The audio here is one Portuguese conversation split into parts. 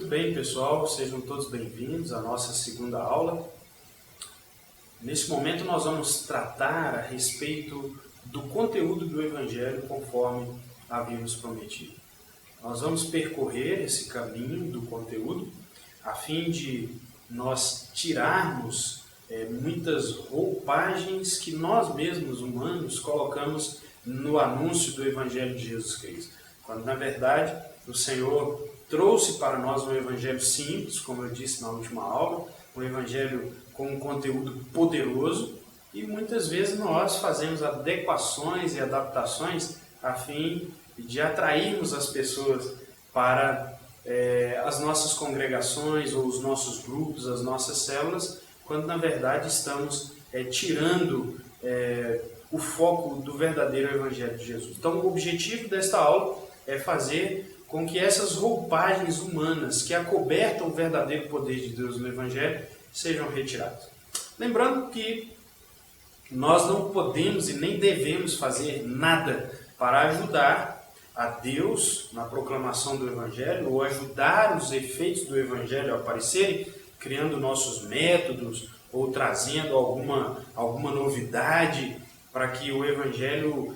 Muito bem, pessoal, sejam todos bem-vindos à nossa segunda aula. Nesse momento nós vamos tratar a respeito do conteúdo do Evangelho conforme havíamos prometido. Nós vamos percorrer esse caminho do conteúdo a fim de nós tirarmos muitas roupagens que nós mesmos, humanos, colocamos no anúncio do Evangelho de Jesus Cristo. Quando, na verdade, o Senhor trouxe para nós um Evangelho simples, como eu disse na última aula, um Evangelho com um conteúdo poderoso, e muitas vezes nós fazemos adequações e adaptações a fim de atrairmos as pessoas para as nossas congregações ou os nossos grupos, as nossas células, quando na verdade estamos tirando o foco do verdadeiro Evangelho de Jesus. Então o objetivo desta aula é fazer com que essas roupagens humanas que acobertam o verdadeiro poder de Deus no Evangelho sejam retiradas. Lembrando que nós não podemos e nem devemos fazer nada para ajudar a Deus na proclamação do Evangelho ou ajudar os efeitos do Evangelho a aparecerem, criando nossos métodos ou trazendo alguma novidade para que o Evangelho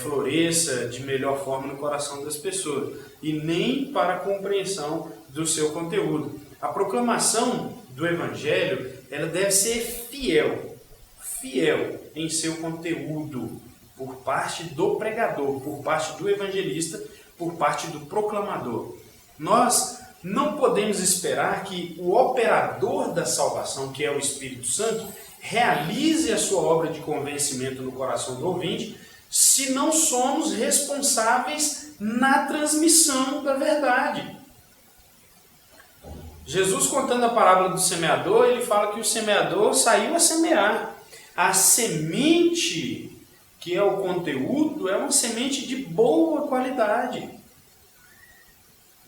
floresça de melhor forma no coração das pessoas, e nem para a compreensão do seu conteúdo. A proclamação do Evangelho ela deve ser fiel em seu conteúdo, por parte do pregador, por parte do evangelista, por parte do proclamador. Nós não podemos esperar que o operador da salvação, que é o Espírito Santo, realize a sua obra de convencimento no coração do ouvinte, se não somos responsáveis na transmissão da verdade. Jesus, contando a parábola do semeador, ele fala que o semeador saiu a semear. A semente, que é o conteúdo, é uma semente de boa qualidade.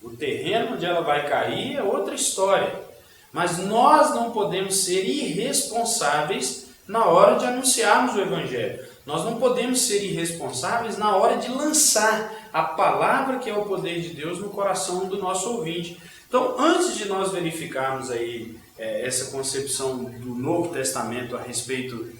O terreno onde ela vai cair é outra história. Mas nós não podemos ser irresponsáveis na hora de anunciarmos o Evangelho. Nós não podemos ser irresponsáveis na hora de lançar a palavra que é o poder de Deus no coração do nosso ouvinte. Então, antes de nós verificarmos aí essa concepção do Novo Testamento a respeito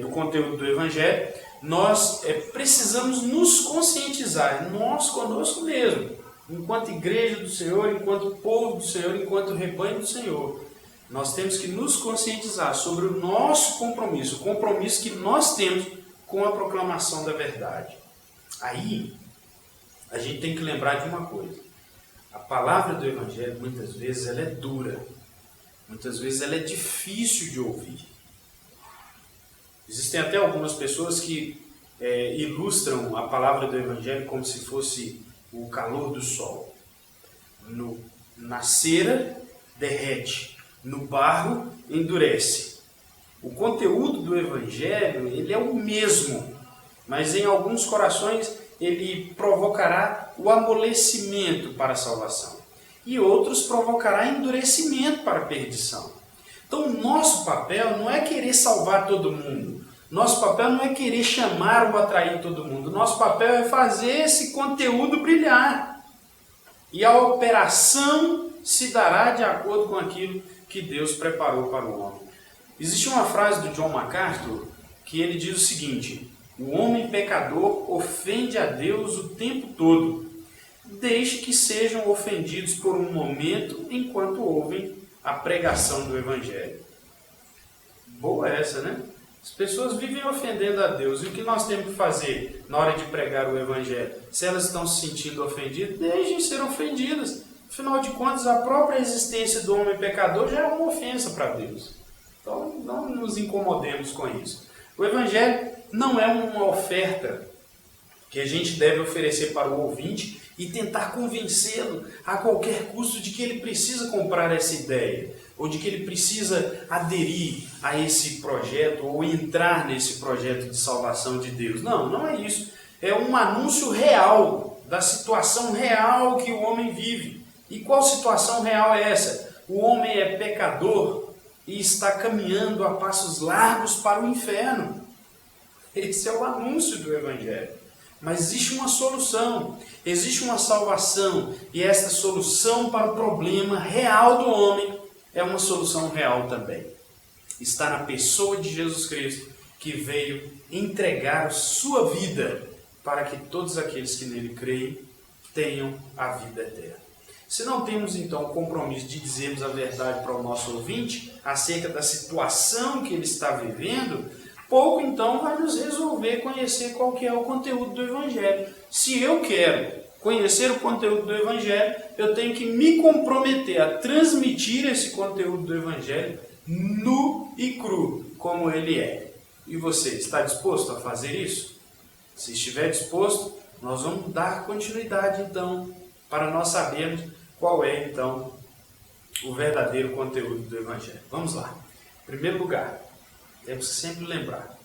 do conteúdo do Evangelho, nós precisamos nos conscientizar, nós conosco mesmo, enquanto igreja do Senhor, enquanto povo do Senhor, enquanto rebanho do Senhor. Nós temos que nos conscientizar sobre o nosso compromisso, o compromisso que nós temos com a proclamação da verdade. Aí, a gente tem que lembrar de uma coisa. A palavra do Evangelho, muitas vezes, ela é dura. Muitas vezes, ela é difícil de ouvir. Existem até algumas pessoas que ilustram a palavra do Evangelho como se fosse o calor do sol. Na cera, derrete. No barro, endurece. O conteúdo do Evangelho ele é o mesmo, mas em alguns corações ele provocará o amolecimento para a salvação. E outros provocará endurecimento para a perdição. Então o nosso papel não é querer salvar todo mundo. Nosso papel não é querer chamar ou atrair todo mundo. Nosso papel é fazer esse conteúdo brilhar. E a operação se dará de acordo com aquilo que Deus preparou para o homem. Existe uma frase do John MacArthur que ele diz o seguinte: o homem pecador ofende a Deus o tempo todo. Deixe que sejam ofendidos por um momento enquanto ouvem a pregação do Evangelho. Boa essa, né? As pessoas vivem ofendendo a Deus. E o que nós temos que fazer na hora de pregar o Evangelho? Se elas estão se sentindo ofendidas, deixem ser ofendidas. Afinal de contas, a própria existência do homem pecador já é uma ofensa para Deus. Então, não nos incomodemos com isso. O Evangelho não é uma oferta que a gente deve oferecer para o ouvinte e tentar convencê-lo a qualquer custo de que ele precisa comprar essa ideia, ou de que ele precisa aderir a esse projeto, ou entrar nesse projeto de salvação de Deus. Não, não é isso. É um anúncio real, da situação real que o homem vive. E qual situação real é essa? O homem é pecador e está caminhando a passos largos para o inferno. Esse é o anúncio do Evangelho. Mas existe uma solução, existe uma salvação, e esta solução para o problema real do homem é uma solução real também. Está na pessoa de Jesus Cristo, que veio entregar a sua vida para que todos aqueles que nele creem tenham a vida eterna. Se não temos então o compromisso de dizermos a verdade para o nosso ouvinte acerca da situação que ele está vivendo, pouco então vai nos resolver conhecer qual que é o conteúdo do Evangelho. Se eu quero conhecer o conteúdo do Evangelho, eu tenho que me comprometer a transmitir esse conteúdo do Evangelho nu e cru, como ele é. E você está disposto a fazer isso? Se estiver disposto, nós vamos dar continuidade então, para nós sabermos qual é então o verdadeiro conteúdo do Evangelho. Vamos lá. Em primeiro lugar, temos que sempre lembrar,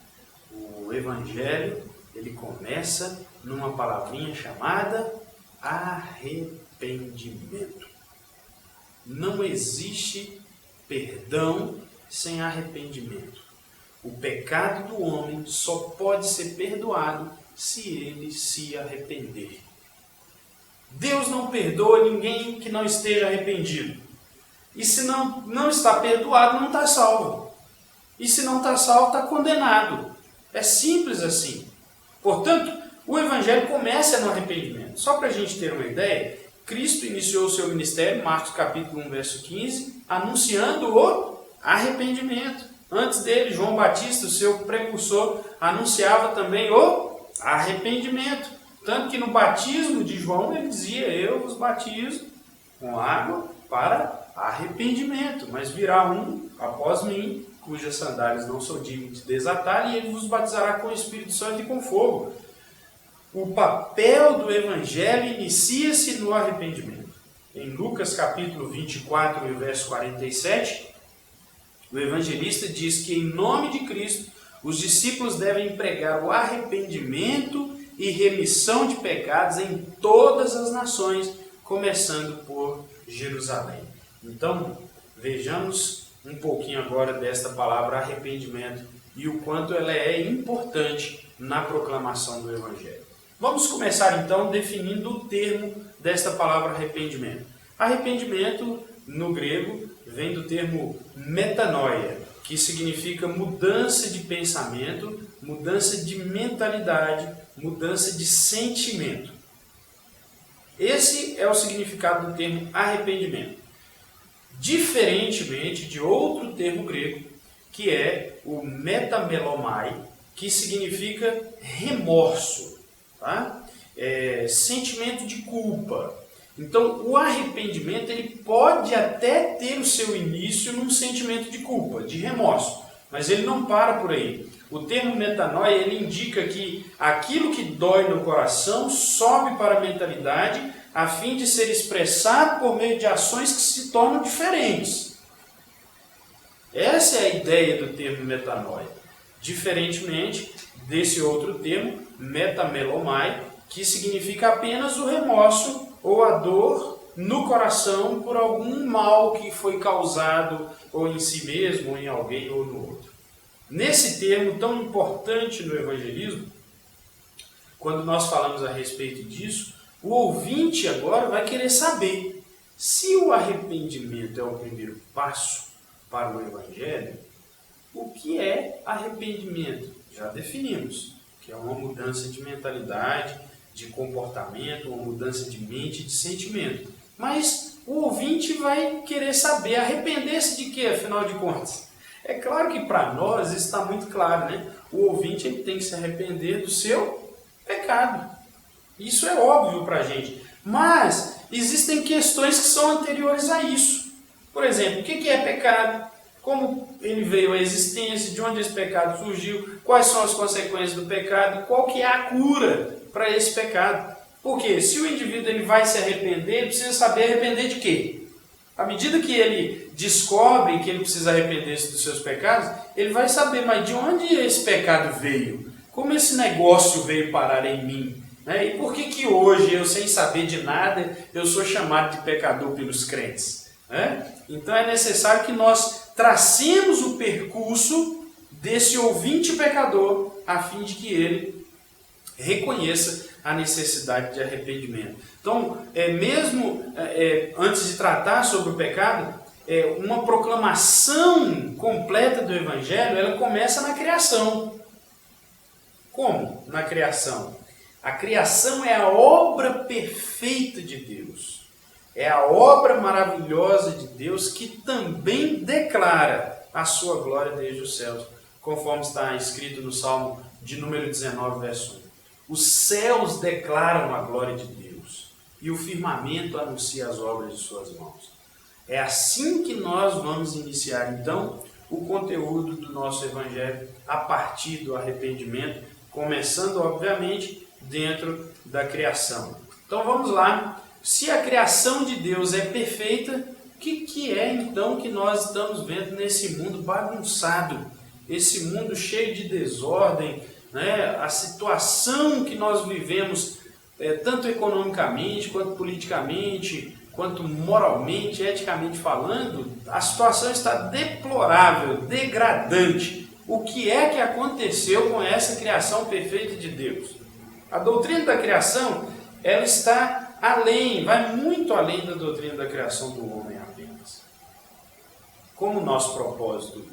o Evangelho, ele começa numa palavrinha chamada arrependimento. Não existe perdão sem arrependimento. O pecado do homem só pode ser perdoado se ele se arrepender. Deus não perdoa ninguém que não esteja arrependido. E se não está perdoado, não está salvo. E se não está salvo, está condenado. É simples assim. Portanto, o Evangelho começa no arrependimento. Só para a gente ter uma ideia, Cristo iniciou o seu ministério, Marcos capítulo 1, verso 15, anunciando o arrependimento. Antes dele, João Batista, o seu precursor, anunciava também o arrependimento. Tanto que no batismo de João ele dizia: eu vos batizo com água para arrependimento, mas virá um após mim, cujas sandálias não sou digno de desatar, e ele vos batizará com o Espírito Santo e com fogo. O papel do Evangelho inicia-se no arrependimento. Em Lucas capítulo 24, verso 47, o evangelista diz que em nome de Cristo os discípulos devem pregar o arrependimento e remissão de pecados em todas as nações, começando por Jerusalém. Então, vejamos um pouquinho agora desta palavra arrependimento e o quanto ela é importante na proclamação do Evangelho. Vamos começar então definindo o termo desta palavra arrependimento. Arrependimento, no grego, vem do termo metanoia, que significa mudança de pensamento, mudança de mentalidade, mudança de sentimento. Esse é o significado do termo arrependimento. Diferentemente de outro termo grego, que é o metamelomai, que significa remorso, tá? Sentimento de culpa. Então, o arrependimento ele pode até ter o seu início num sentimento de culpa, de remorso, mas ele não para por aí. O termo metanoia ele indica que aquilo que dói no coração sobe para a mentalidade a fim de ser expressado por meio de ações que se tornam diferentes. Essa é a ideia do termo metanoia. Diferentemente desse outro termo, metamelomai, que significa apenas o remorso ou a dor no coração por algum mal que foi causado ou em si mesmo, ou em alguém, ou no outro. Nesse termo tão importante no evangelismo, quando nós falamos a respeito disso, o ouvinte agora vai querer saber se o arrependimento é o primeiro passo para o evangelho. O que é arrependimento? Já definimos, que é uma mudança de mentalidade, de comportamento, uma mudança de mente, de sentimento. Mas o ouvinte vai querer saber, arrepender-se de quê, afinal de contas? É claro que para nós está muito claro, né? O ouvinte ele tem que se arrepender do seu pecado. Isso é óbvio para a gente. Mas existem questões que são anteriores a isso. Por exemplo, o que é pecado? Como ele veio à existência? De onde esse pecado surgiu? Quais são as consequências do pecado? Qual que é a cura para esse pecado? Porque se o indivíduo ele vai se arrepender, ele precisa saber arrepender de quê? À medida que ele descobre que ele precisa arrepender-se dos seus pecados, ele vai saber, mas de onde esse pecado veio? Como esse negócio veio parar em mim? E por que hoje, eu sem saber de nada, eu sou chamado de pecador pelos crentes? Então é necessário que nós tracemos o percurso desse ouvinte pecador, a fim de que ele reconheça a necessidade de arrependimento. Então, mesmo antes de tratar sobre o pecado, uma proclamação completa do Evangelho, ela começa na criação. Como? Na criação. A criação é a obra perfeita de Deus. É a obra maravilhosa de Deus que também declara a sua glória desde os céus, conforme está escrito no Salmo de número 19, verso 1. Os céus declaram a glória de Deus e o firmamento anuncia as obras de suas mãos. É assim que nós vamos iniciar, então, o conteúdo do nosso Evangelho a partir do arrependimento, começando, obviamente, dentro da criação. Então, vamos lá. Se a criação de Deus é perfeita, o que é, então, que nós estamos vendo nesse mundo bagunçado? Esse mundo cheio de desordem, né? A situação que nós vivemos, tanto economicamente, quanto politicamente, quanto moralmente, eticamente falando, a situação está deplorável, degradante. O que é que aconteceu com essa criação perfeita de Deus? A doutrina da criação, ela está além, vai muito além da doutrina da criação do homem apenas. Como o nosso propósito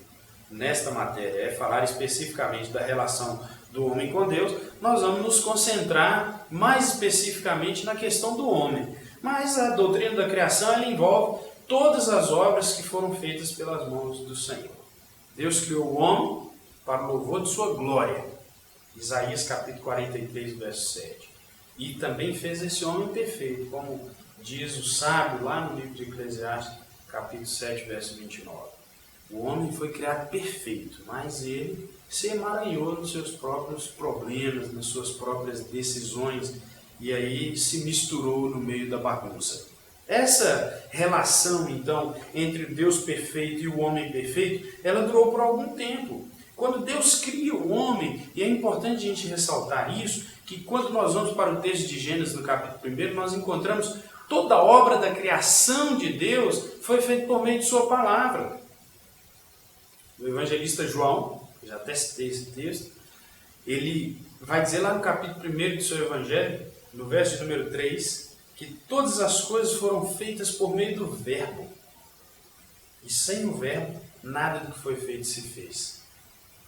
nesta matéria é falar especificamente da relação do homem com Deus, nós vamos nos concentrar mais especificamente na questão do homem. Mas a doutrina da criação, ela envolve todas as obras que foram feitas pelas mãos do Senhor. Deus criou o homem para o louvor de sua glória. Isaías capítulo 43, verso 7. E também fez esse homem perfeito, como diz o sábio lá no livro de Eclesiastes, capítulo 7, verso 29. O homem foi criado perfeito, mas ele se emaranhou nos seus próprios problemas, nas suas próprias decisões, e aí se misturou no meio da bagunça. Essa relação, então, entre o Deus perfeito e o homem perfeito, ela durou por algum tempo. Quando Deus cria o homem, e é importante a gente ressaltar isso, que quando nós vamos para o texto de Gênesis, no capítulo 1, nós encontramos toda a obra da criação de Deus foi feita por meio de sua palavra. O evangelista João, já até citei esse texto, ele vai dizer lá no capítulo 1 do seu evangelho, no verso de número 3, que todas as coisas foram feitas por meio do verbo. E sem o verbo, nada do que foi feito se fez.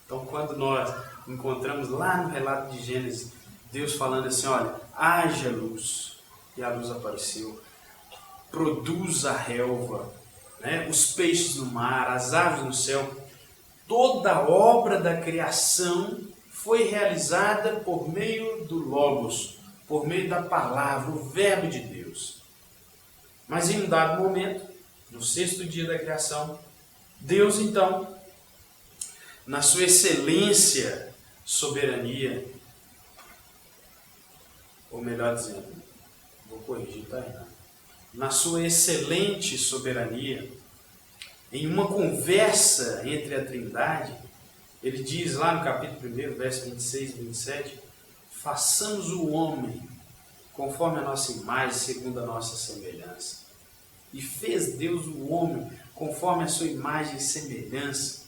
Então, quando nós encontramos lá no relato de Gênesis, Deus falando assim, olha, haja luz, e a luz apareceu, produz a relva, né? Os peixes no mar, as aves no céu, toda a obra da criação foi realizada por meio do Logos, por meio da palavra, o verbo de Deus. Mas em um dado momento, no sexto dia da criação, Deus então, na sua excelência, soberania, ou melhor dizendo, vou corrigir, tá errado. Na sua excelente soberania, em uma conversa entre a Trindade, ele diz lá no capítulo 1, verso 26 e 27, façamos o homem conforme a nossa imagem, segundo a nossa semelhança. E fez Deus o homem conforme a sua imagem e semelhança.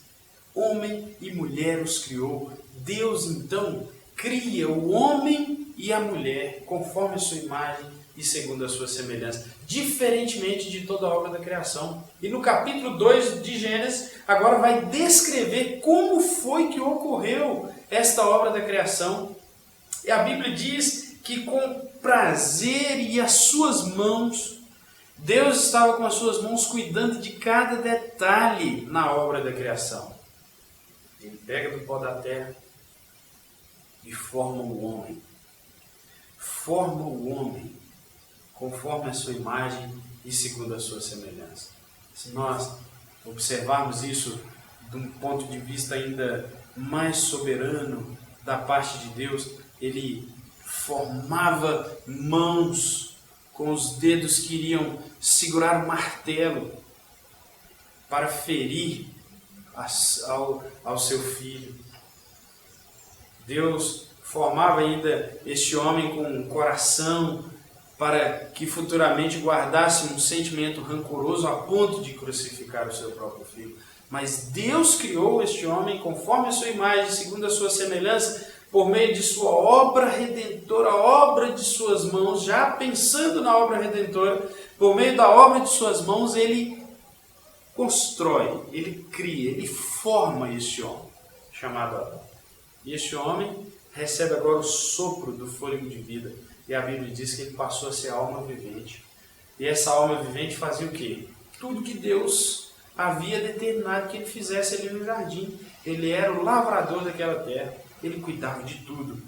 Homem e mulher os criou. Deus então cria o homem e a mulher conforme a sua imagem e segundo a sua semelhança, diferentemente de toda a obra da criação. E no capítulo 2 de Gênesis, agora vai descrever como foi que ocorreu esta obra da criação. E a Bíblia diz que com prazer e as suas mãos, Deus estava com as suas mãos cuidando de cada detalhe na obra da criação. Ele pega do pó da terra e forma o homem. Forma o homem conforme a sua imagem e segundo a sua semelhança. Se nós observarmos isso de um ponto de vista ainda mais soberano da parte de Deus, ele formava mãos com os dedos que iriam segurar o martelo para ferir ao seu filho. Deus formava ainda este homem com um coração para que futuramente guardasse um sentimento rancoroso a ponto de crucificar o seu próprio filho. Mas Deus criou este homem conforme a sua imagem, segundo a sua semelhança, por meio de sua obra redentora, obra de suas mãos, já pensando na obra redentora, por meio da obra de suas mãos, ele constrói, ele cria, ele forma este homem, chamado Adão. E este homem recebe agora o sopro do fôlego de vida. E a Bíblia diz que ele passou a ser alma vivente. E essa alma vivente fazia o quê? Tudo que Deus havia determinado que ele fizesse ali no jardim. Ele era o lavrador daquela terra. Ele cuidava de tudo.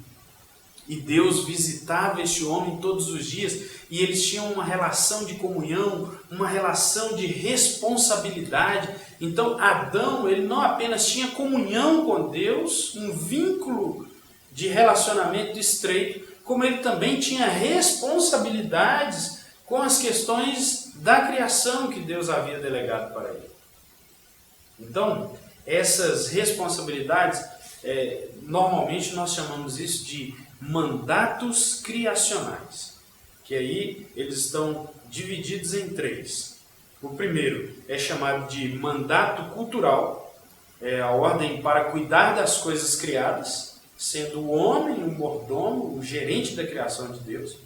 E Deus visitava este homem todos os dias. E eles tinham uma relação de comunhão, uma relação de responsabilidade. Então Adão, ele não apenas tinha comunhão com Deus, um vínculo de relacionamento estreito, como ele também tinha responsabilidades com as questões da criação que Deus havia delegado para ele. Então, essas responsabilidades, normalmente nós chamamos isso de mandatos criacionais, que aí eles estão divididos em 3. O primeiro é chamado de mandato cultural, é a ordem para cuidar das coisas criadas, sendo o homem o mordomo, o gerente da criação de Deus.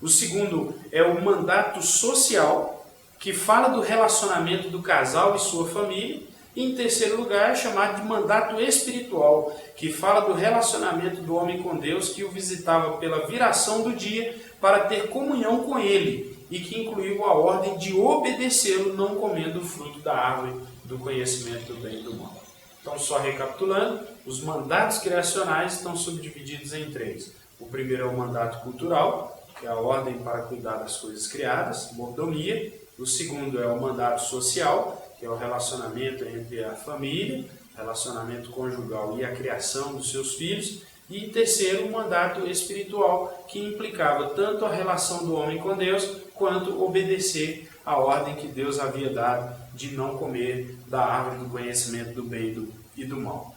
O segundo é o mandato social, que fala do relacionamento do casal e sua família. E em terceiro lugar é chamado de mandato espiritual, que fala do relacionamento do homem com Deus, que o visitava pela viração do dia para ter comunhão com ele, e que incluiu a ordem de obedecê-lo, não comendo o fruto da árvore do conhecimento do bem e do mal. Então, só recapitulando, os mandatos criacionais estão subdivididos em 3. O primeiro é o mandato cultural, que é a ordem para cuidar das coisas criadas, mordomia. O segundo é o mandato social, que é o relacionamento entre a família, relacionamento conjugal e a criação dos seus filhos. E terceiro, o mandato espiritual, que implicava tanto a relação do homem com Deus, quanto obedecer a ordem que Deus havia dado de não comer da árvore do conhecimento do bem e do mal.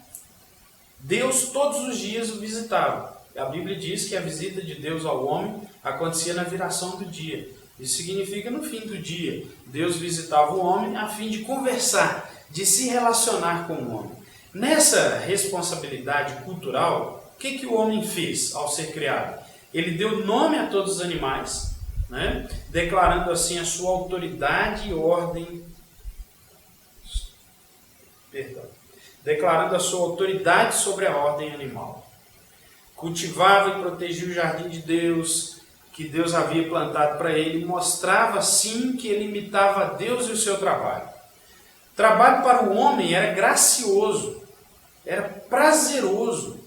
Deus todos os dias o visitava. A Bíblia diz que a visita de Deus ao homem acontecia na viração do dia. Isso significa no fim do dia. Deus visitava o homem a fim de conversar, de se relacionar com o homem. Nessa responsabilidade cultural, o que o homem fez ao ser criado? Ele deu nome a todos os animais, né? Declarando assim a sua autoridade e ordem. Declarando a sua autoridade sobre a ordem animal. Cultivava e protegia o jardim de Deus, que Deus havia plantado para ele, e mostrava assim que ele imitava a Deus e o seu trabalho. O trabalho para o homem era gracioso, era prazeroso.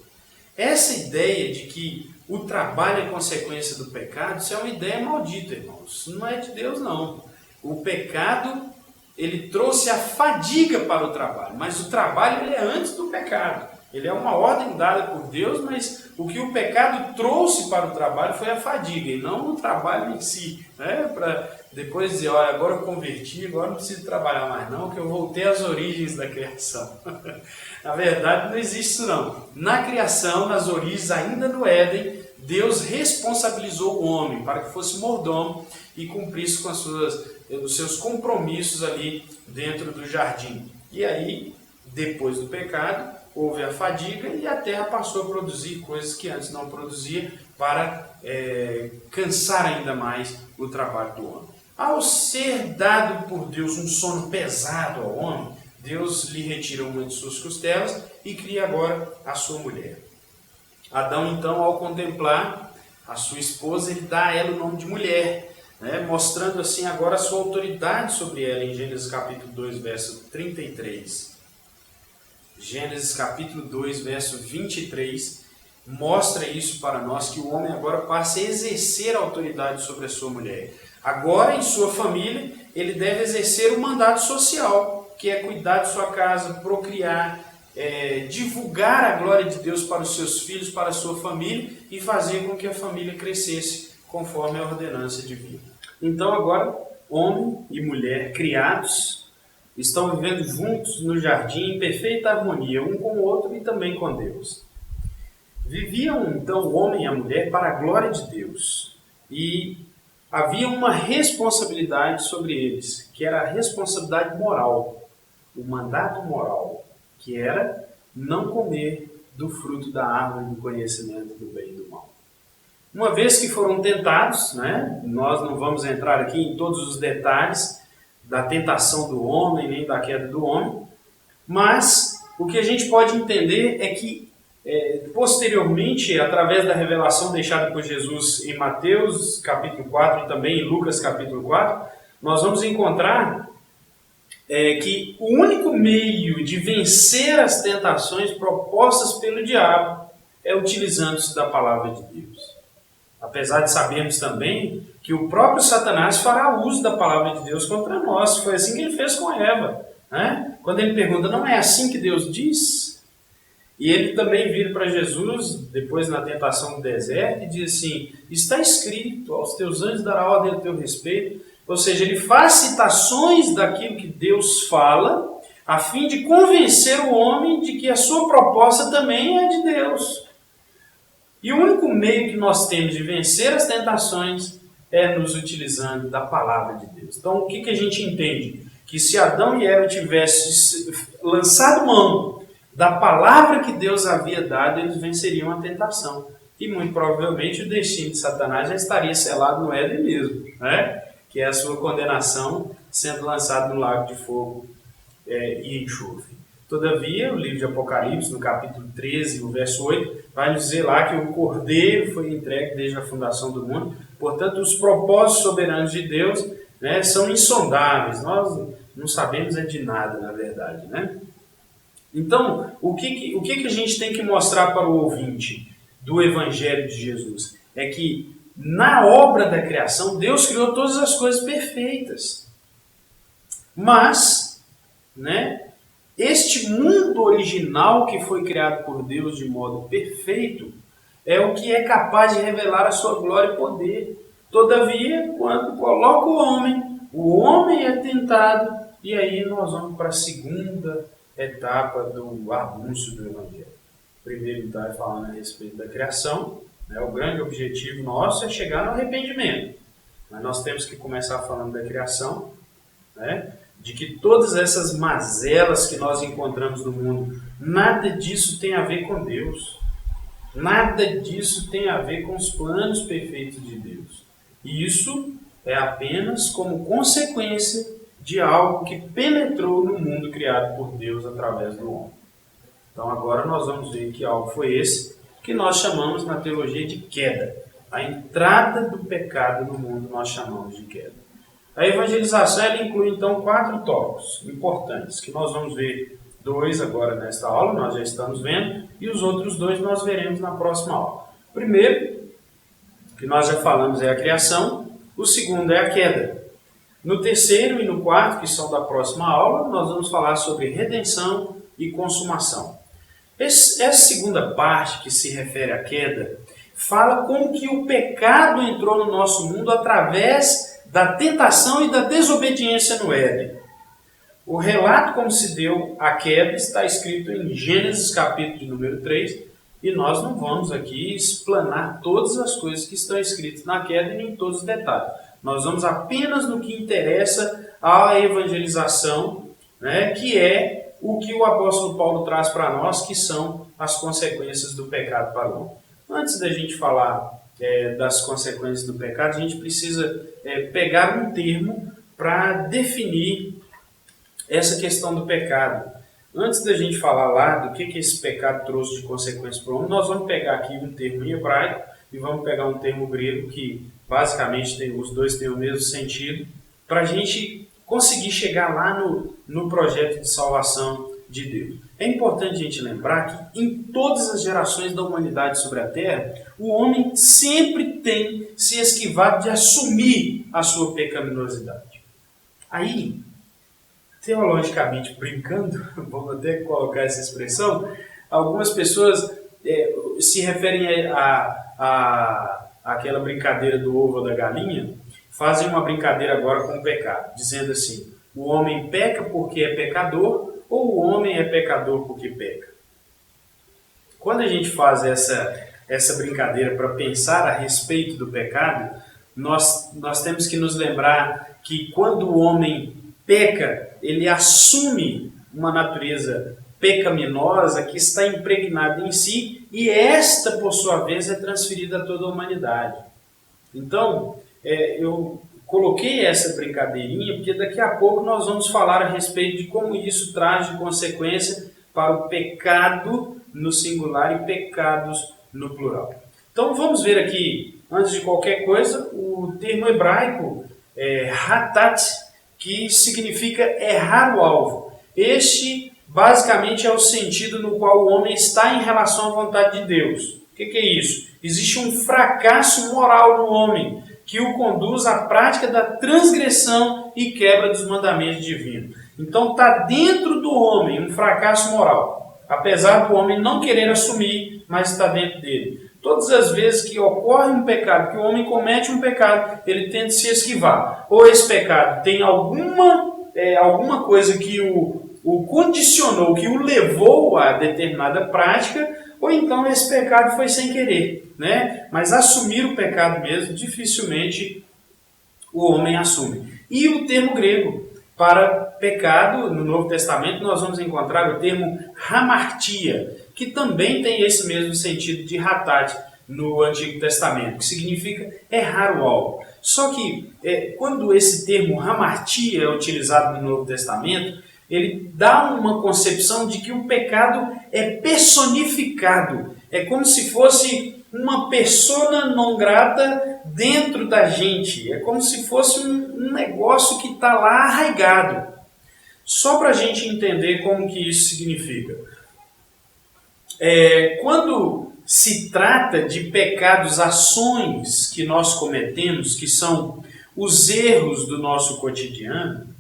Essa ideia de que o trabalho é consequência do pecado, isso é uma ideia maldita, irmãos. Isso não é de Deus, não. O pecado, ele trouxe a fadiga para o trabalho, mas o trabalho ele é antes do pecado. Ele é uma ordem dada por Deus, mas o que o pecado trouxe para o trabalho foi a fadiga, e não o trabalho em si. Né? Para depois dizer, olha, agora eu converti, agora não preciso trabalhar mais não, que eu voltei às origens da criação. Na verdade, não existe isso não. Na criação, nas origens, ainda no Éden, Deus responsabilizou o homem para que fosse mordomo e cumprisse com os seus compromissos ali dentro do jardim. E aí, depois do pecado, houve a fadiga e a terra passou a produzir coisas que antes não produzia para cansar ainda mais o trabalho do homem. Ao ser dado por Deus um sono pesado ao homem, Deus lhe retira uma de suas costelas e cria agora a sua mulher. Adão, então, ao contemplar a sua esposa, ele dá a ela o nome de mulher, né? Mostrando assim agora a sua autoridade sobre ela em Gênesis capítulo 2, verso 33. Gênesis capítulo 2, verso 23, mostra isso para nós, que o homem agora passa a exercer a autoridade sobre a sua mulher. Agora, em sua família, ele deve exercer o mandato social, que é cuidar de sua casa, procriar, divulgar a glória de Deus para os seus filhos, para a sua família, e fazer com que a família crescesse conforme a ordenança divina. Então, agora, homem e mulher criados, estão vivendo juntos no jardim em perfeita harmonia, um com o outro e também com Deus. Viviam então o homem e a mulher para a glória de Deus. E havia uma responsabilidade sobre eles, que era a responsabilidade moral, o mandato moral, que era não comer do fruto da árvore do conhecimento do bem e do mal. Uma vez que foram tentados, né, nós não vamos entrar aqui em todos os detalhes da tentação do homem, nem da queda do homem, mas o que a gente pode entender é que, posteriormente, através da revelação deixada por Jesus em Mateus capítulo 4 e também em Lucas capítulo 4, nós vamos encontrar que o único meio de vencer as tentações propostas pelo diabo é utilizando-se da palavra de Deus. Apesar de sabermos também que o próprio Satanás fará uso da palavra de Deus contra nós. Foi assim que ele fez com Eva, né? Quando ele pergunta, não é assim que Deus diz? E ele também vira para Jesus, depois na tentação do deserto, e diz assim, está escrito, aos teus anjos dará ordem a teu respeito. Ou seja, ele faz citações daquilo que Deus fala, a fim de convencer o homem de que a sua proposta também é de Deus. E o único meio que nós temos de vencer as tentações é nos utilizando da palavra de Deus. Então, o que a gente entende? Que se Adão e Eva tivessem lançado mão da palavra que Deus havia dado, eles venceriam a tentação. E muito provavelmente o destino de Satanás já estaria selado no Éden mesmo, né? Que é a sua condenação sendo lançado no lago de fogo e enxofre. Todavia, o livro de Apocalipse, no capítulo 13, no verso 8, vai nos dizer lá que o Cordeiro foi entregue desde a fundação do mundo. Portanto, os propósitos soberanos de Deus, né, são insondáveis. Nós não sabemos de nada, na verdade, né? Então, o que a gente tem que mostrar para o ouvinte do Evangelho de Jesus? É que na obra da criação, Deus criou todas as coisas perfeitas. Mas, né, este mundo original que foi criado por Deus de modo perfeito é o que é capaz de revelar a sua glória e poder. Todavia, quando coloca o homem é tentado, e aí nós vamos para a segunda etapa do anúncio do Evangelho. Primeiro, então, é falando a respeito da criação. O grande objetivo nosso é chegar no arrependimento. Mas nós temos que começar falando da criação, né? De que todas essas mazelas que nós encontramos no mundo, nada disso tem a ver com Deus. Nada disso tem a ver com os planos perfeitos de Deus. E isso é apenas como consequência de algo que penetrou no mundo criado por Deus através do homem. Então agora nós vamos ver que algo foi esse que nós chamamos na teologia de queda. A entrada do pecado no mundo nós chamamos de queda. A evangelização ela inclui então 4 tópicos importantes, que nós vamos ver 2 agora nesta aula, nós já estamos vendo, e os outros 2 nós veremos na próxima aula. O primeiro, que nós já falamos, é a criação, o segundo é a queda. No terceiro e no quarto, que são da próxima aula, nós vamos falar sobre redenção e consumação. Essa segunda parte, que se refere à queda, fala como que o pecado entrou no nosso mundo através da tentação e da desobediência no Éden. O relato como se deu a queda está escrito em Gênesis capítulo de número 3, e nós não vamos aqui explanar todas as coisas que estão escritas na queda e nem todos os detalhes. Nós vamos apenas no que interessa à evangelização, né, que é o que o apóstolo Paulo traz para nós, que são as consequências do pecado para o homem. Antes da gente falar das consequências do pecado, a gente precisa pegar um termo para definir essa questão do pecado. Antes da gente falar lá do que esse pecado trouxe de consequências para o homem, nós vamos pegar aqui um termo em hebraico e vamos pegar um termo grego que basicamente os dois têm o mesmo sentido, para a gente conseguir chegar lá no projeto de salvação de Deus. É importante a gente lembrar que em todas as gerações da humanidade sobre a Terra, o homem sempre tem se esquivado de assumir a sua pecaminosidade. Aí, teologicamente brincando, vamos até colocar essa expressão, algumas pessoas se referem àquela brincadeira do ovo ou da galinha, fazem uma brincadeira agora com o pecado, dizendo assim, o homem peca porque é pecador, ou o homem é pecador porque peca. Quando a gente faz essa brincadeira para pensar a respeito do pecado, nós temos que nos lembrar que quando o homem peca, ele assume uma natureza pecaminosa que está impregnada em si, e esta, por sua vez, é transferida a toda a humanidade. Então, eu coloquei essa brincadeirinha, porque daqui a pouco nós vamos falar a respeito de como isso traz de consequência para o pecado no singular e pecados no plural. Então vamos ver aqui, antes de qualquer coisa, o termo hebraico hatat, que significa errar o alvo. Este basicamente é o sentido no qual o homem está em relação à vontade de Deus. O que é isso? Existe um fracasso moral no homem que o conduz à prática da transgressão e quebra dos mandamentos divinos. Então está dentro do homem um fracasso moral, apesar do homem não querer assumir, mas está dentro dele. Todas as vezes que ocorre um pecado, que o homem comete um pecado, ele tenta se esquivar. Ou esse pecado tem alguma coisa que o condicionou, que o levou a determinada prática, ou então esse pecado foi sem querer, né? Mas assumir o pecado mesmo, dificilmente o homem assume. E o termo grego para pecado, no Novo Testamento, nós vamos encontrar o termo hamartia, que também tem esse mesmo sentido de hatat no Antigo Testamento, que significa errar o alvo. Só que quando esse termo hamartia é utilizado no Novo Testamento, ele dá uma concepção de que o pecado é personificado. É como se fosse uma persona non grata dentro da gente. É como se fosse um negócio que está lá arraigado. Só para a gente entender como que isso significa. Quando se trata de pecados, ações que nós cometemos, que são os erros do nosso cotidiano,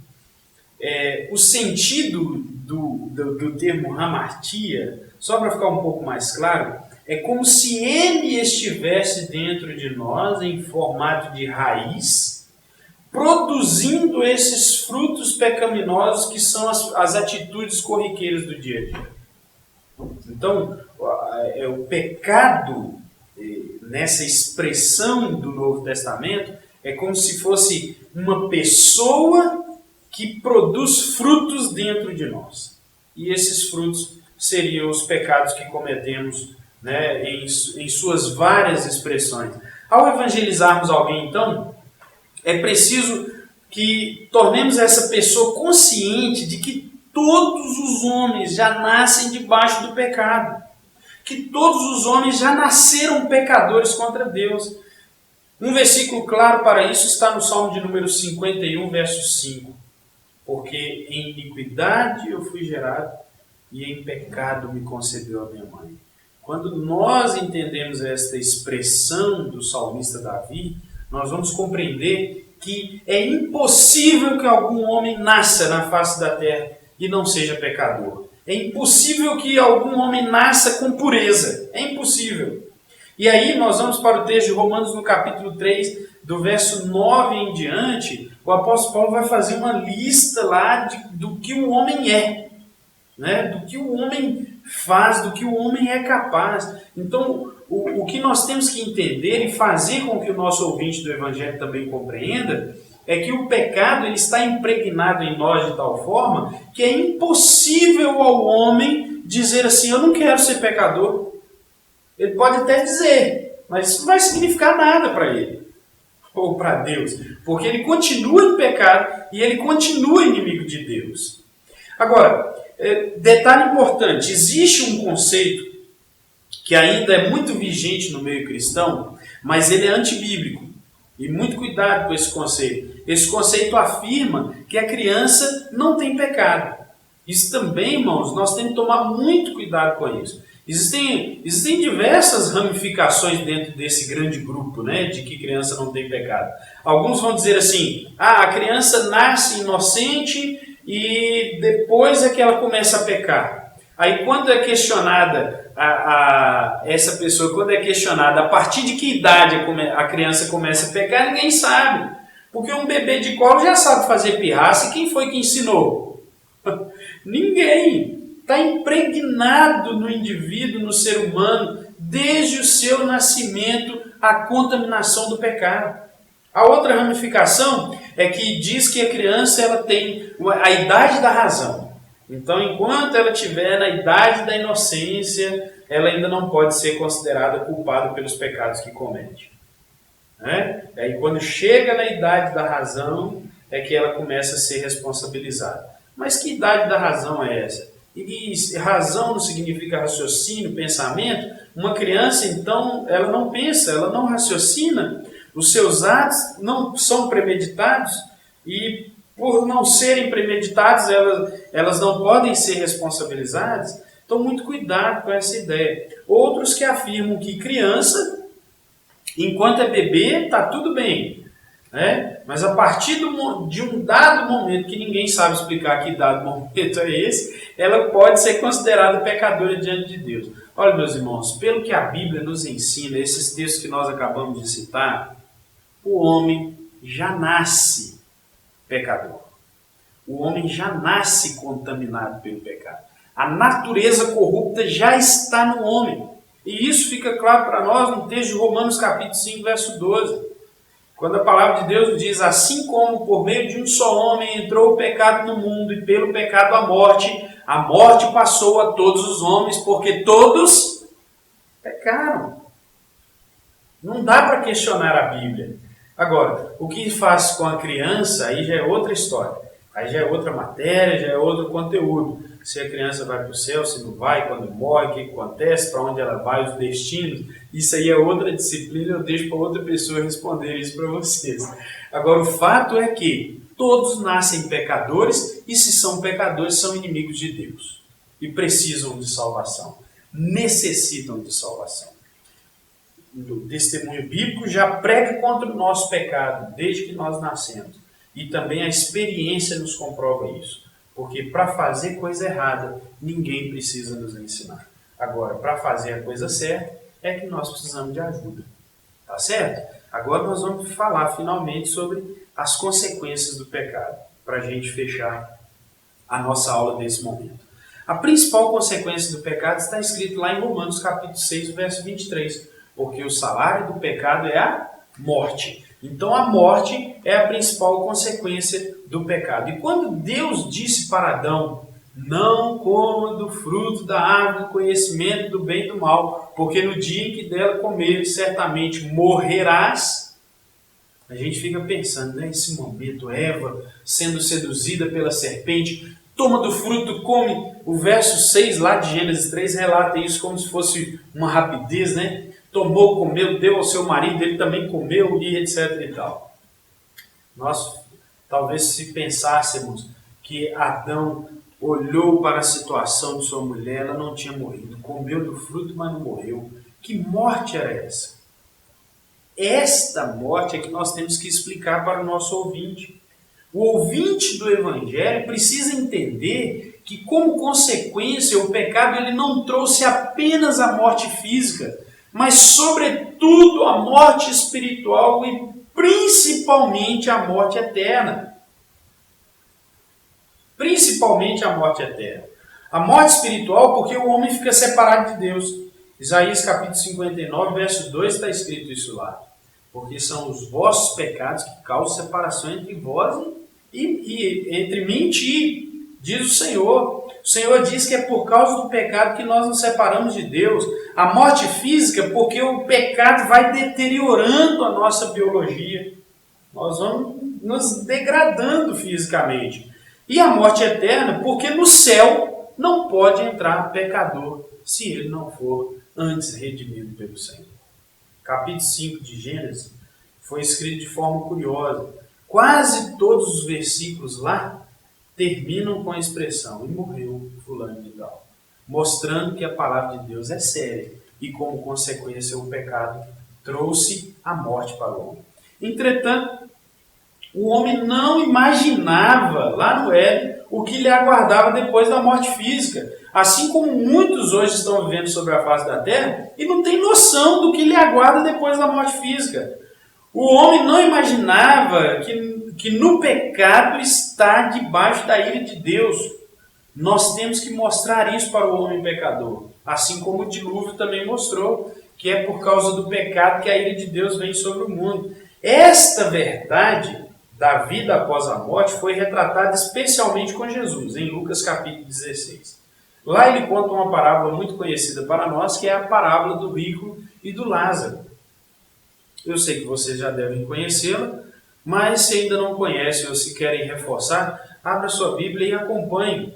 o sentido do termo hamartia, só para ficar um pouco mais claro, é como se ele estivesse dentro de nós em formato de raiz, produzindo esses frutos pecaminosos que são as atitudes corriqueiras do dia a dia. Então, o pecado, nessa expressão do Novo Testamento, é como se fosse uma pessoa que produz frutos dentro de nós. E esses frutos seriam os pecados que cometemos, né, em suas várias expressões. Ao evangelizarmos alguém, então, é preciso que tornemos essa pessoa consciente de que todos os homens já nascem debaixo do pecado. Que todos os homens já nasceram pecadores contra Deus. Um versículo claro para isso está no Salmo de número 51, verso 5. Porque em iniquidade eu fui gerado e em pecado me concebeu a minha mãe. Quando nós entendemos esta expressão do salmista Davi, nós vamos compreender que é impossível que algum homem nasça na face da terra e não seja pecador. É impossível que algum homem nasça com pureza. É impossível. E aí nós vamos para o texto de Romanos no capítulo 3, do verso 9 em diante, o apóstolo Paulo vai fazer uma lista lá do que o homem é, né? Do que o homem faz, do que o homem é capaz. Então, o que nós temos que entender e fazer com que o nosso ouvinte do Evangelho também compreenda é que o pecado ele está impregnado em nós de tal forma que é impossível ao homem dizer assim, eu não quero ser pecador. Ele pode até dizer, mas isso não vai significar nada para ele ou para Deus, porque ele continua em pecado e ele continua inimigo de Deus. Agora, detalhe importante, existe um conceito que ainda é muito vigente no meio cristão, mas ele é antibíblico. E muito cuidado com esse conceito. Esse conceito afirma que a criança não tem pecado. Isso também, irmãos, nós temos que tomar muito cuidado com isso. Existem diversas ramificações dentro desse grande grupo, né, de que criança não tem pecado. Alguns vão dizer assim, a criança nasce inocente e depois é que ela começa a pecar. Aí quando é questionada, essa pessoa, quando é questionada a partir de que idade a criança começa a pecar, ninguém sabe. Porque um bebê de colo já sabe fazer pirraça e quem foi que ensinou? Ninguém. Está impregnado no indivíduo, no ser humano, desde o seu nascimento, a contaminação do pecado. A outra ramificação é que diz que a criança ela tem a idade da razão. Então, enquanto ela estiver na idade da inocência, ela ainda não pode ser considerada culpada pelos pecados que comete. Né? E aí, quando chega na idade da razão, é que ela começa a ser responsabilizada. Mas que idade da razão é essa? E razão não significa raciocínio, pensamento. Uma criança, então, ela não pensa, ela não raciocina. Os seus atos não são premeditados e, por não serem premeditados, elas não podem ser responsabilizadas. Então, muito cuidado com essa ideia. Outros que afirmam que criança, enquanto é bebê, está tudo bem. Né? Mas a partir de um dado momento, que ninguém sabe explicar que dado momento é esse, ela pode ser considerada pecadora diante de Deus. Olha, meus irmãos, pelo que a Bíblia nos ensina, esses textos que nós acabamos de citar, o homem já nasce pecador. O homem já nasce contaminado pelo pecado. A natureza corrupta já está no homem. E isso fica claro para nós no texto de Romanos capítulo 5, verso 12. Quando a palavra de Deus diz, assim como por meio de um só homem entrou o pecado no mundo e pelo pecado a morte passou a todos os homens, porque todos pecaram. Não dá para questionar a Bíblia. Agora, o que faz com a criança, aí já é outra história. Aí já é outra matéria, já é outro conteúdo. Se a criança vai para o céu, se não vai, quando morre, o que acontece, para onde ela vai, os destinos. Isso aí é outra disciplina, eu deixo para outra pessoa responder isso para vocês. Agora, o fato é que todos nascem pecadores e, se são pecadores, são inimigos de Deus. E precisam de salvação. Necessitam de salvação. O testemunho bíblico já prega contra o nosso pecado, desde que nós nascemos. E também a experiência nos comprova isso. Porque para fazer coisa errada, ninguém precisa nos ensinar. Agora, para fazer a coisa certa, é que nós precisamos de ajuda. Tá certo? Agora nós vamos falar finalmente sobre as consequências do pecado, para a gente fechar a nossa aula desse momento. A principal consequência do pecado está escrito lá em Romanos capítulo 6, verso 23. Porque o salário do pecado é a morte. Então a morte é a principal consequência do pecado. E quando Deus disse para Adão, não coma do fruto da árvore do conhecimento do bem e do mal, porque no dia em que dela comeres, certamente morrerás. A gente fica pensando, nesse momento, Eva sendo seduzida pela serpente, toma do fruto, come. O verso 6 lá de Gênesis 3 relata isso como se fosse uma rapidez, né? Tomou, comeu, deu ao seu marido, ele também comeu, e etc e tal. Nós, talvez se pensássemos que Adão olhou para a situação de sua mulher, ela não tinha morrido, comeu do fruto, mas não morreu. Que morte era essa? Esta morte é que nós temos que explicar para o nosso ouvinte. O ouvinte do Evangelho precisa entender que, como consequência, o pecado ele não trouxe apenas a morte física, mas, sobretudo, a morte espiritual e, principalmente, a morte eterna. Principalmente a morte eterna. A morte espiritual porque o homem fica separado de Deus. Isaías capítulo 59, verso 2, está escrito isso lá. Porque são os vossos pecados que causam separação entre vós e entre mim e ti, diz o Senhor. O Senhor diz que é por causa do pecado que nós nos separamos de Deus. A morte física, porque o pecado vai deteriorando a nossa biologia. Nós vamos nos degradando fisicamente. E a morte eterna, porque no céu não pode entrar pecador, se ele não for antes redimido pelo Senhor. Capítulo 5 de Gênesis foi escrito de forma curiosa. Quase todos os versículos lá terminam com a expressão, e morreu fulano de tal, mostrando que a palavra de Deus é séria e, como consequência, o pecado trouxe a morte para o homem. Entretanto, o homem não imaginava, lá no Éden, o que lhe aguardava depois da morte física, assim como muitos hoje estão vivendo sobre a face da terra e não tem noção do que lhe aguarda depois da morte física. O homem não imaginava que no pecado está debaixo da ira de Deus. Nós temos que mostrar isso para o homem pecador. Assim como o dilúvio também mostrou, que é por causa do pecado que a ira de Deus vem sobre o mundo. Esta verdade da vida após a morte foi retratada especialmente com Jesus, em Lucas capítulo 16. Lá ele conta uma parábola muito conhecida para nós, que é a parábola do rico e do Lázaro. Eu sei que vocês já devem conhecê-la, mas se ainda não conhecem ou se querem reforçar, abra sua Bíblia e acompanhe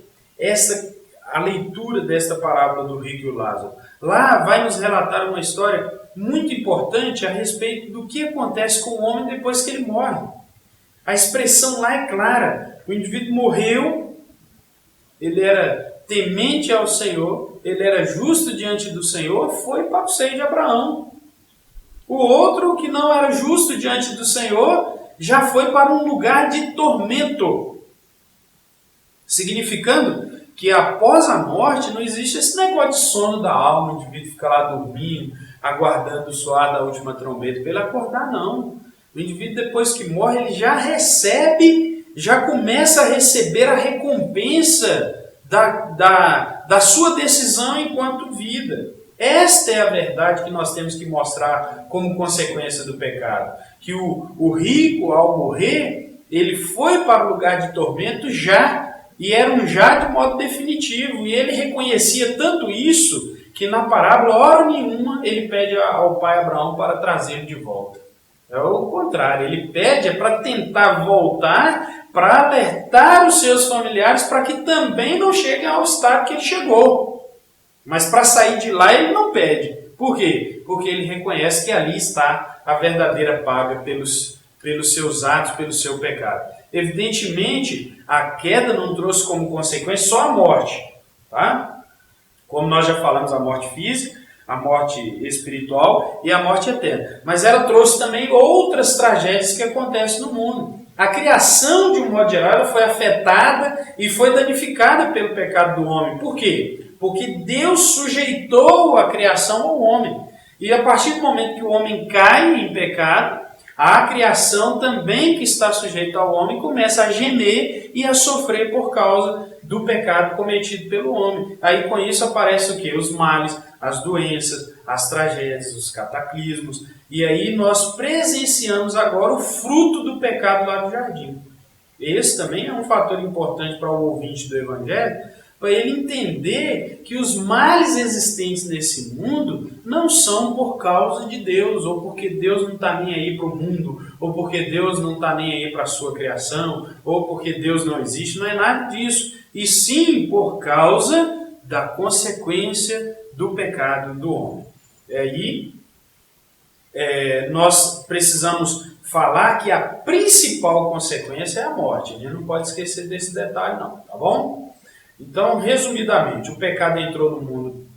a leitura desta parábola do rico e o Lázaro. Lá vai nos relatar uma história muito importante a respeito do que acontece com o homem depois que ele morre. A expressão lá é clara. O indivíduo morreu, ele era temente ao Senhor, ele era justo diante do Senhor, foi para o seio de Abraão. O outro, que não era justo diante do Senhor, já foi para um lugar de tormento. Significando que após a morte não existe esse negócio de sono da alma, o indivíduo fica lá dormindo, aguardando o soar da última trombeta para ele acordar, não. O indivíduo, depois que morre, ele já recebe, já começa a receber a recompensa da sua decisão enquanto vida. Esta é a verdade que nós temos que mostrar como consequência do pecado. Que o rico, ao morrer, ele foi para o lugar de tormento e era um já de modo definitivo. E ele reconhecia tanto isso, que na parábola, hora nenhuma, ele pede ao pai Abraão para trazê-lo de volta. É o contrário, ele pede para tentar voltar, para alertar os seus familiares para que também não cheguem ao estado que ele chegou. Mas para sair de lá ele não pede. Por quê? Porque ele reconhece que ali está a verdadeira paga pelos seus atos, pelo seu pecado. Evidentemente, a queda não trouxe como consequência só a morte. Tá? Como nós já falamos, a morte física, a morte espiritual e a morte eterna. Mas ela trouxe também outras tragédias que acontecem no mundo. A criação, de um modo geral, foi afetada e foi danificada pelo pecado do homem. Por quê? Porque Deus sujeitou a criação ao homem. E a partir do momento que o homem cai em pecado, a criação também que está sujeita ao homem começa a gemer e a sofrer por causa do pecado cometido pelo homem. Aí com isso aparece o quê? Os males, as doenças, as tragédias, os cataclismos. E aí nós presenciamos agora o fruto do pecado lá do jardim. Esse também é um fator importante para o ouvinte do Evangelho, para ele entender que os males existentes nesse mundo não são por causa de Deus, ou porque Deus não está nem aí para o mundo, ou porque Deus não está nem aí para a sua criação, ou porque Deus não existe, não é nada disso. E sim por causa da consequência do pecado do homem. E aí nós precisamos falar que a principal consequência é a morte. A gente não pode esquecer desse detalhe não, tá bom? Então, resumidamente, o pecado entrou no mundo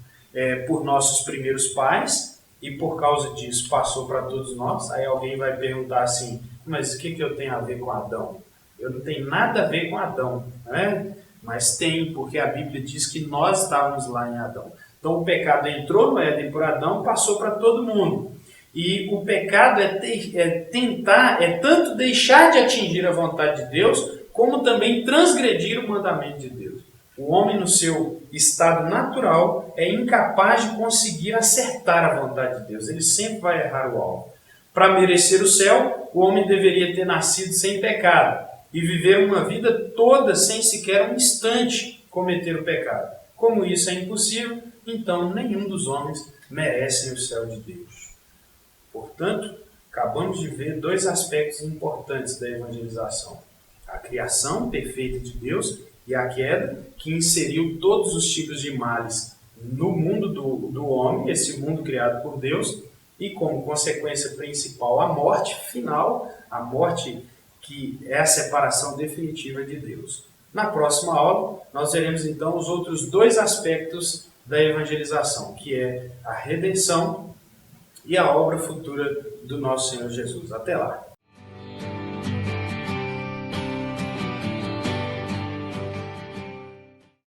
por nossos primeiros pais e por causa disso passou para todos nós. Aí alguém vai perguntar assim, mas o que eu tenho a ver com Adão? Eu não tenho nada a ver com Adão, né? Mas tem, porque a Bíblia diz que nós estávamos lá em Adão. Então o pecado entrou no Éden por Adão, passou para todo mundo. E o pecado é tanto deixar de atingir a vontade de Deus, como também transgredir o mandamento de Deus. O homem, no seu estado natural, é incapaz de conseguir acertar a vontade de Deus. Ele sempre vai errar o alvo. Para merecer o céu, o homem deveria ter nascido sem pecado e viver uma vida toda sem sequer um instante cometer o pecado. Como isso é impossível, então nenhum dos homens merece o céu de Deus. Portanto, acabamos de ver dois aspectos importantes da evangelização. A criação perfeita de Deus e a queda, que inseriu todos os tipos de males no mundo do homem, esse mundo criado por Deus, e como consequência principal a morte final, a morte que é a separação definitiva de Deus. Na próxima aula, nós veremos então os outros dois aspectos da evangelização, que é a redenção e a obra futura do nosso Senhor Jesus. Até lá!